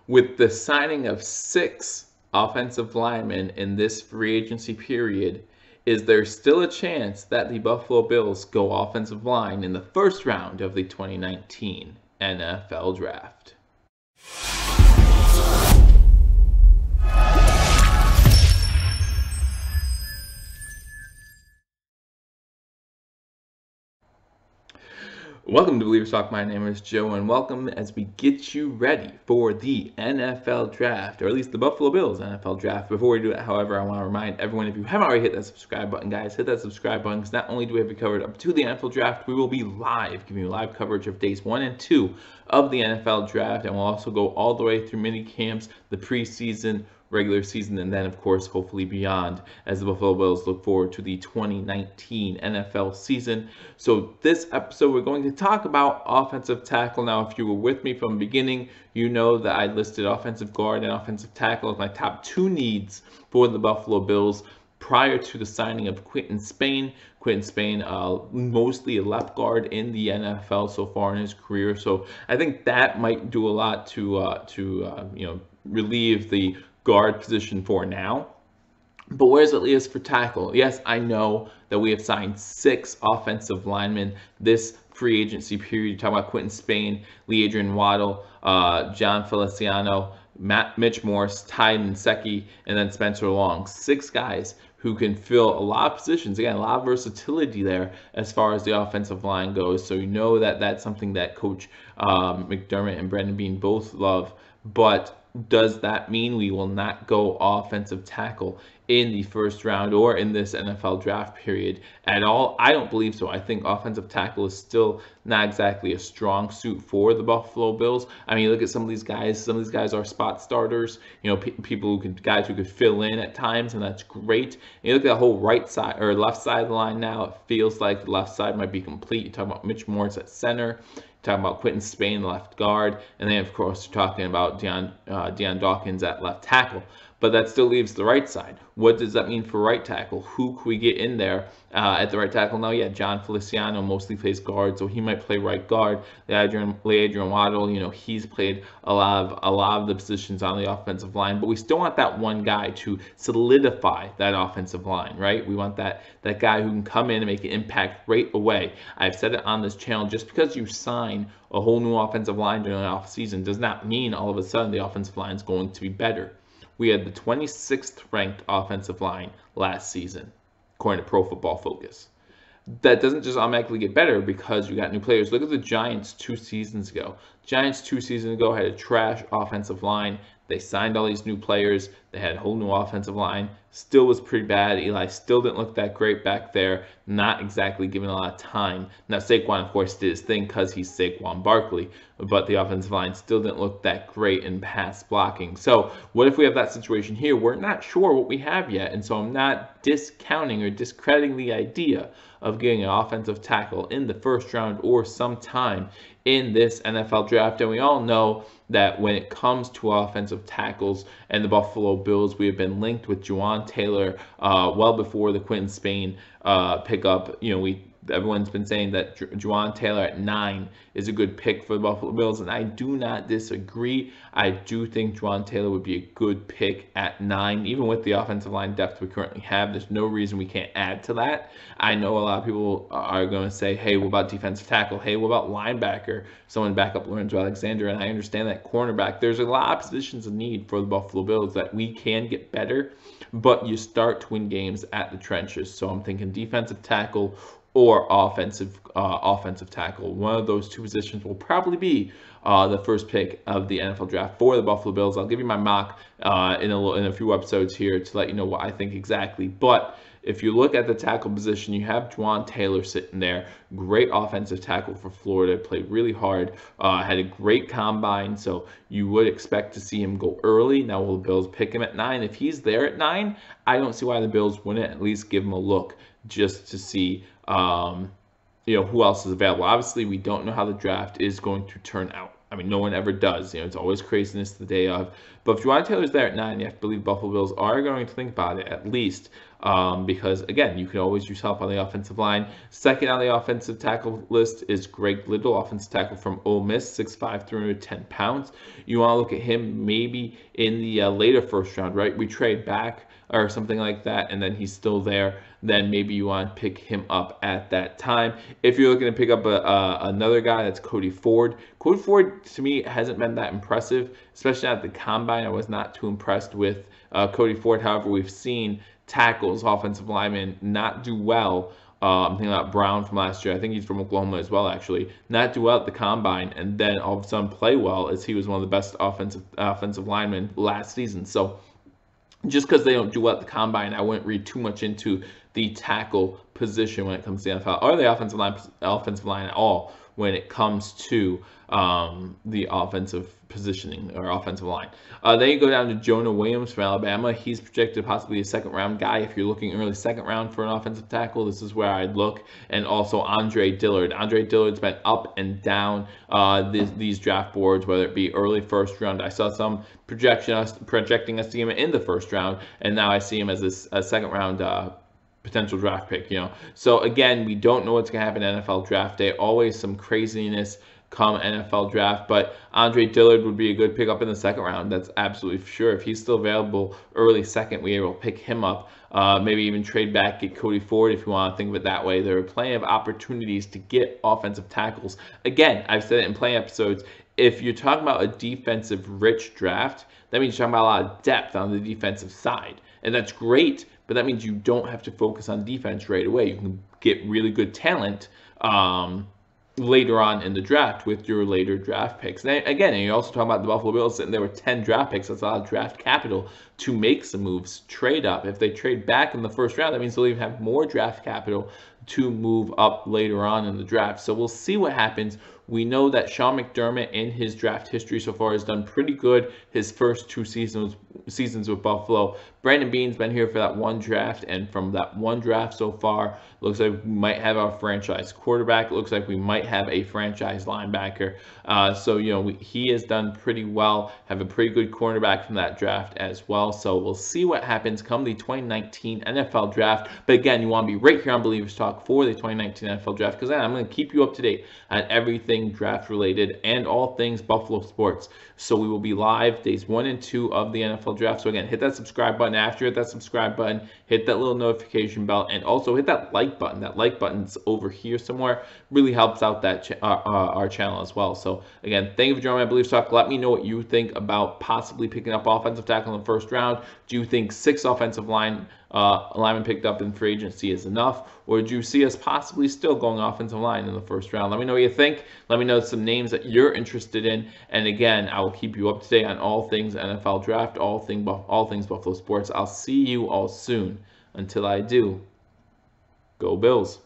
With the signing of 6 offensive linemen in this free agency period, is there still a chance that the Buffalo Bills go offensive line in the first round of the 2019 NFL Draft? Welcome to Believers Talk. My name is Joe, and welcome as we get you ready for the NFL Draft, or at least the Buffalo Bills NFL Draft. Before we do it, however, I want to remind everyone, if you haven't already hit that subscribe button, guys, hit that subscribe button, because not only do we have you covered up to the NFL Draft, we will be live, giving you live coverage of days 1 and 2 of the NFL Draft, and we'll also go all the way through mini camps, the preseason, regular season, and then of course hopefully beyond, as the Buffalo Bills look forward to the 2019 NFL season. So this episode we're going to talk about offensive tackle. Now, if you were with me from the beginning, you know that I listed offensive guard and offensive tackle as my top 2 needs for the Buffalo Bills prior to the signing of Quinton Spain. Quinton Spain, mostly a left guard in the NFL so far in his career, so I think that might do a lot to relieve the guard position for now. But where's it leave us for tackle? Yes, I know that we have signed 6 offensive linemen this free agency period. You talk about Quinton Spain, Lee Adrian Waddle, John Feliciano, Mitch Morse, Ty Nsekhe, and then Spencer Long. 6 guys who can fill a lot of positions. Again, a lot of versatility there as far as the offensive line goes. So you know that that's something that Coach McDermott and Brandon Beane both love. But does that mean we will not go offensive tackle in the first round or in this NFL draft period at all? I don't believe so. I think offensive tackle is still not exactly a strong suit for the Buffalo Bills. I mean, look at some of these guys. Some of these guys are spot starters. You know, people who could, guys who could fill in at times, and that's great. And you look at the whole right side or left side of the line now. It feels like the left side might be complete. You talk about Mitch Morse at center. Talking about Quinton Spain, left guard, and then of course we're talking about Dion Dawkins at left tackle. But that still leaves the right side. What does that mean for right tackle? Who can we get in there at the right tackle? Now, yeah, John Feliciano mostly plays guard, so he might play right guard. Lee Adrian Waddle, you know, he's played a lot of the positions on the offensive line. But we still want that one guy to solidify that offensive line, right? We want that guy who can come in and make an impact right away. I've said it on this channel, just because you sign a whole new offensive line during the offseason does not mean all of a sudden the offensive line is going to be better. We had the 26th ranked offensive line last season, according to Pro Football Focus. That doesn't just automatically get better because you got new players. Look at the Giants 2 seasons ago. Giants 2 seasons ago had a trash offensive line. They signed all these new players. They had a whole new offensive line. Still was pretty bad. Eli still didn't look that great back there. Not exactly given a lot of time. Now, Saquon, of course, did his thing because he's Saquon Barkley. But the offensive line still didn't look that great in pass blocking. So what if we have that situation here? We're not sure what we have yet. And so I'm not discounting or discrediting the idea of getting an offensive tackle in the first round or sometime in this NFL draft. And we all know that when it comes to offensive tackles and the Buffalo Bills, we have been linked with Jawaan Taylor well before the Quinton Spain pickup. You know, everyone's been saying that Jawaan Taylor at 9 is a good pick for the Buffalo Bills, and I do not disagree. I do think Jawaan Taylor would be a good pick at 9, even with the offensive line depth we currently have. There's no reason we can't add to that. I know a lot of people are going to say, hey, what about defensive tackle? Hey, what about linebacker? Someone back up Lorenzo Alexander, and I understand that cornerback. There's a lot of positions of need for the Buffalo Bills that we can get better, but you start to win games at the trenches. So I'm thinking defensive tackle or offensive tackle. One of those 2 positions will probably be the first pick of the NFL draft for the Buffalo Bills. I'll give you my mock in a few episodes here to let you know what I think exactly. But if you look at the tackle position, you have Jawaan Taylor sitting there. Great offensive tackle for Florida. Played really hard. Had a great combine, so you would expect to see him go early. Now, will the Bills pick him at 9? If he's there at 9, I don't see why the Bills wouldn't at least give him a look just to see who else is available. Obviously, we don't know how the draft is going to turn out. I mean, no one ever does. You know, it's always craziness the day of. But if Jawaan Taylor's there at 9, you have to believe Buffalo Bills are going to think about it at least. because again, you can always use help on the offensive line. Second on the offensive tackle list is Greg Little, offensive tackle from Ole Miss, 6'5", 310 pounds. You want to look at him maybe in the later first round, right? We trade back or something like that, and then he's still there. Then maybe you want to pick him up at that time. If you're looking to pick up another guy, that's Cody Ford. Cody Ford, to me, hasn't been that impressive, especially at the combine. I was not too impressed with Cody Ford. However, we've seen tackles, offensive linemen, not do well. I'm thinking about Brown from last year. I think he's from Oklahoma as well, actually. Not do well at the combine, and then all of a sudden play well, as he was one of the best offensive linemen last season. So just because they don't do well at the combine, I wouldn't read too much into the tackle position when it comes to the NFL or the offensive line at all when it comes to the offensive positioning or offensive line. Then you go down to Jonah Williams from Alabama. He's projected possibly a second-round guy. If you're looking early second round for an offensive tackle, this is where I'd look. And also Andre Dillard. Andre Dillard's been up and down these draft boards, whether it be early first round. I saw some projecting us to see him in the first round, and now I see him as a second-round potential draft pick, So again, we don't know what's going to happen in NFL draft day. Always some craziness come NFL draft, but Andre Dillard would be a good pickup in the second round. That's absolutely for sure. If he's still available early second, we're able to pick him up. Maybe even trade back, get Cody Ford if you want to think of it that way. There are plenty of opportunities to get offensive tackles. Again, I've said it in plenty of episodes. If you're talking about a defensive-rich draft, that means you're talking about a lot of depth on the defensive side. And that's great, but that means you don't have to focus on defense right away. You can get really good talent later on in the draft with your later draft picks. And again, you're also talking about the Buffalo Bills sitting there with 10 draft picks. That's a lot of draft capital to make some moves, trade up. If they trade back in the first round, that means they'll even have more draft capital to move up later on in the draft. So we'll see what happens. We know that Sean McDermott in his draft history so far has done pretty good his first two seasons with Buffalo. Brandon Beane's been here for that one draft, and from that one draft so far, looks like we might have our franchise quarterback. Looks like we might have a franchise linebacker. So, he has done pretty well, have a pretty good cornerback from that draft as well. So we'll see what happens come the 2019 NFL draft. But again, you want to be right here on Believers Talk for the 2019 NFL draft, because I'm going to keep you up to date on everything draft related and all things Buffalo sports. So we will be live days 1 and 2 of the NFL draft. So again, hit that subscribe button. After you hit that subscribe button, hit that little notification bell, and also hit that like button. That like button's over here somewhere. Really helps out that our channel as well. So again, thank you for joining my Believers Talk. Let me know what you think about possibly picking up offensive tackle in the first round. Do you think 6 offensive linemen picked up in free agency is enough, or do you see us possibly still going offensive line in the first round? Let me know what you think. Let me know some names that you're interested in, and again, I will keep you up to date on all things NFL draft, all things Buffalo sports. I'll see you all soon. Until I do, go Bills.